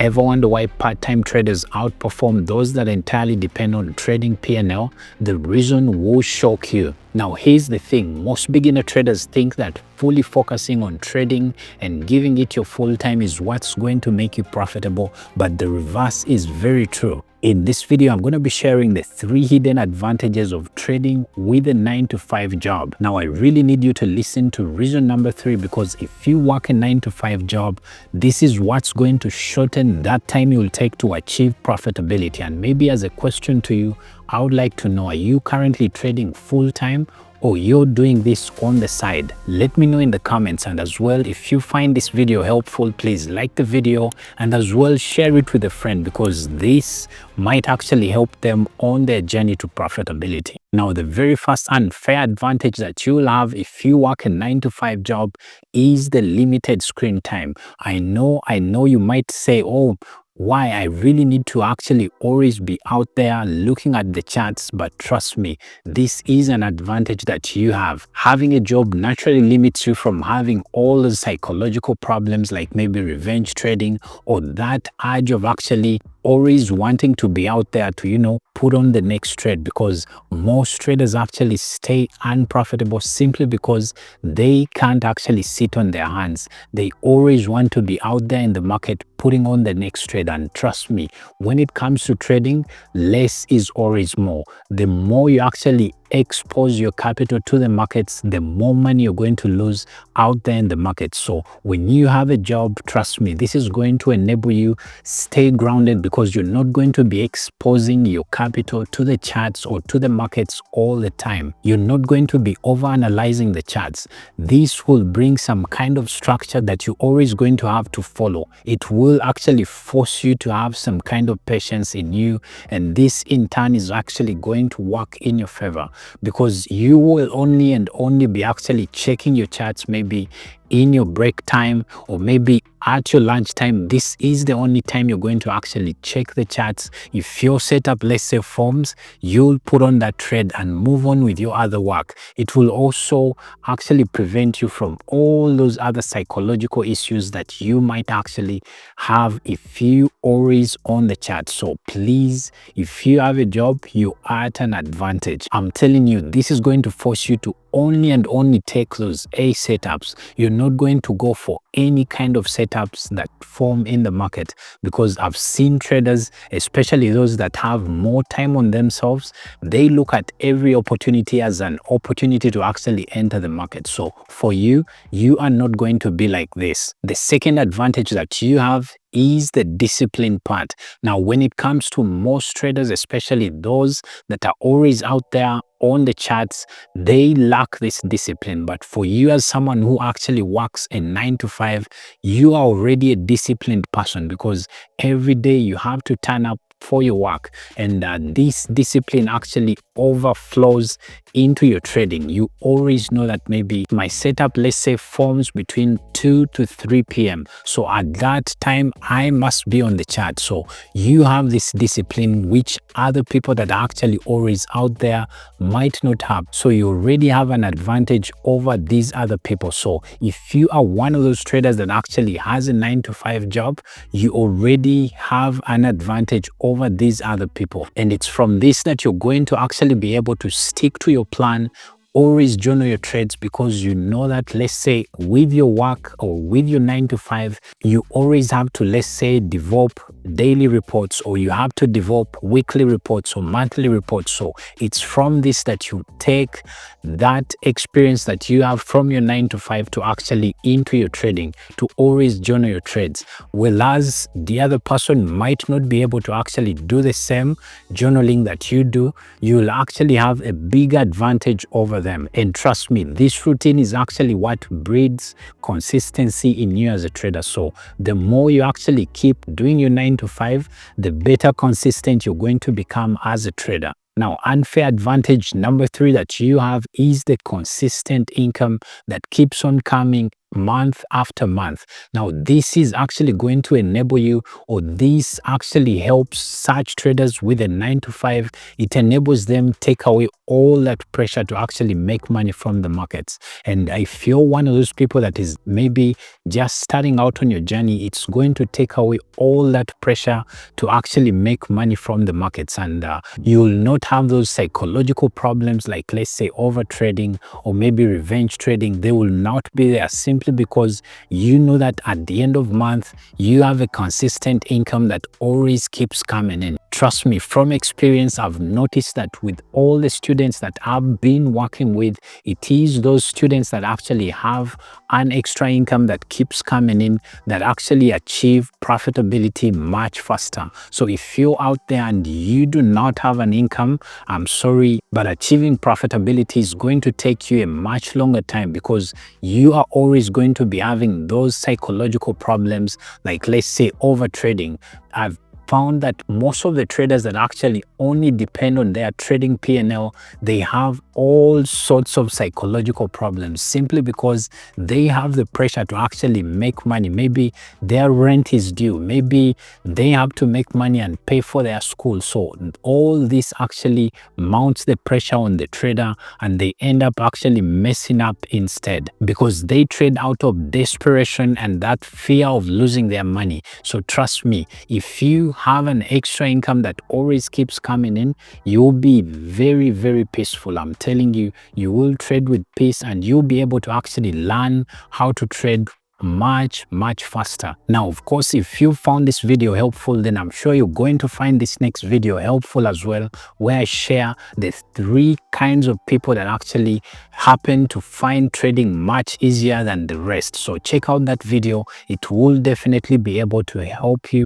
Ever wonder why part-time traders outperform those that entirely depend on trading P&L? The reason will shock you. Now, here's the thing. Most beginner traders think that fully focusing on trading and giving it your full time is what's going to make you profitable, but the reverse is very true. In this video, I'm going to be sharing the 3 hidden advantages of trading with a 9-to-5 job. Now, I really need you to listen to reason number 3, because if you work a 9-to-5 job, this is what's going to shorten that time you will take to achieve profitability. And maybe as a question to you, I would like to know, are you currently trading full-time or you're doing this on the side? Let me know in the comments. And as well, if you find this video helpful, please like the video and as well share it with a friend, because this might actually help them on their journey to profitability. Now, the very first unfair advantage that you'll have if you work a 9-to-5 job is the limited screen time. I know you might say, oh, why? I really need to actually always be out there looking at the charts, but trust me, this is an advantage that you have. Having a job naturally limits you from having all the psychological problems like maybe revenge trading or that urge of actually always wanting to be out there to, put on the next trade, because most traders actually stay unprofitable simply because they can't actually sit on their hands. They always want to be out there in the market putting on the next trade. And trust me, when it comes to trading, less is always more. The more you actually expose your capital to the markets, the more money you're going to lose out there in the market. So when you have a job, trust me, this is going to enable you stay grounded, because you're not going to be exposing your capital to the charts or to the markets all the time. You're not going to be over-analyzing the charts. This will bring some kind of structure that you're always going to have to follow. It will actually force you to have some kind of patience in you, and this in turn is actually going to work in your favor, because you will only be actually checking your charts maybe in your break time or maybe at your lunch time. This is the only time you're going to actually check the charts. If your setup, let's say, forms, you'll put on that trade and move on with your other work. It will also actually prevent you from all those other psychological issues that you might actually have if you always on the chart. So please, if you have a job, you are at an advantage. I'm telling you, this is going to force you to only take those A setups. You're not going to go for any kind of setups that form in the market, because I've seen traders, especially those that have more time on themselves, they look at every opportunity as an opportunity to actually enter the market. So for you, you are not going to be like this. The second advantage that you have is the discipline part. Now, when it comes to most traders, especially those that are always out there on the charts, they lack this discipline. But for you, as someone who actually works a 9-to-5, you are already a disciplined person, because every day you have to turn up for your work, and this discipline actually overflows into your trading. You always know that maybe my setup, let's say, forms between 2 to 3 p.m. So at that time, I must be on the chart. So you have this discipline which other people that are actually always out there might not have. So you already have an advantage over these other people. So if you are one of those traders that actually has a 9-to-5 job, you already have an advantage over these other people. And it's from this that you're going to actually be able to stick to your plan, always journal your trades, because you know that, let's say, with your work or with your 9-to-5, you always have to, let's say, develop daily reports, or you have to develop weekly reports or monthly reports. So it's from this that you take that experience that you have from your 9-to-5 to actually into your trading, to always journal your trades. Whereas the other person might not be able to actually do the same journaling that you do, you'll actually have a big advantage over them. And trust me, this routine is actually what breeds consistency in you as a trader. So the more you actually keep doing your 9-to-5, the better consistent you're going to become as a trader. Now, unfair advantage number 3 that you have is the consistent income that keeps on coming month after month. Now, this is actually going to enable you, or this actually helps such traders with a 9 to 5. It enables them take away all that pressure to actually make money from the markets. And if you're one of those people that is maybe just starting out on your journey, it's going to take away all that pressure to actually make money from the markets, and you'll not have those psychological problems like, let's say, over trading or maybe revenge trading. They will not be there, simply because you know that at the end of month you have a consistent income that always keeps coming in. Trust me, from experience, I've noticed that with all the students that I've been working with, it is those students that actually have an extra income that keeps coming in that actually achieve profitability much faster. So if you're out there and you do not have an income, I'm sorry, but achieving profitability is going to take you a much longer time, because you are always going to be having those psychological problems, like, let's say, over trading. I've found that most of the traders that actually only depend on their trading P&L, they have all sorts of psychological problems, simply because they have the pressure to actually make money. Maybe their rent is due, maybe they have to make money and pay for their school. So all this actually mounts the pressure on the trader, and they end up actually messing up instead, because they trade out of desperation and that fear of losing their money. So trust me, if you have an extra income that always keeps coming in, you'll be very, very peaceful. I'm telling you, you will trade with peace, and you'll be able to actually learn how to trade much faster. Now, of course, if you found this video helpful, then I'm sure you're going to find this next video helpful as well, where I share the 3 kinds of people that actually happen to find trading much easier than the rest. So check out that video. It will definitely be able to help you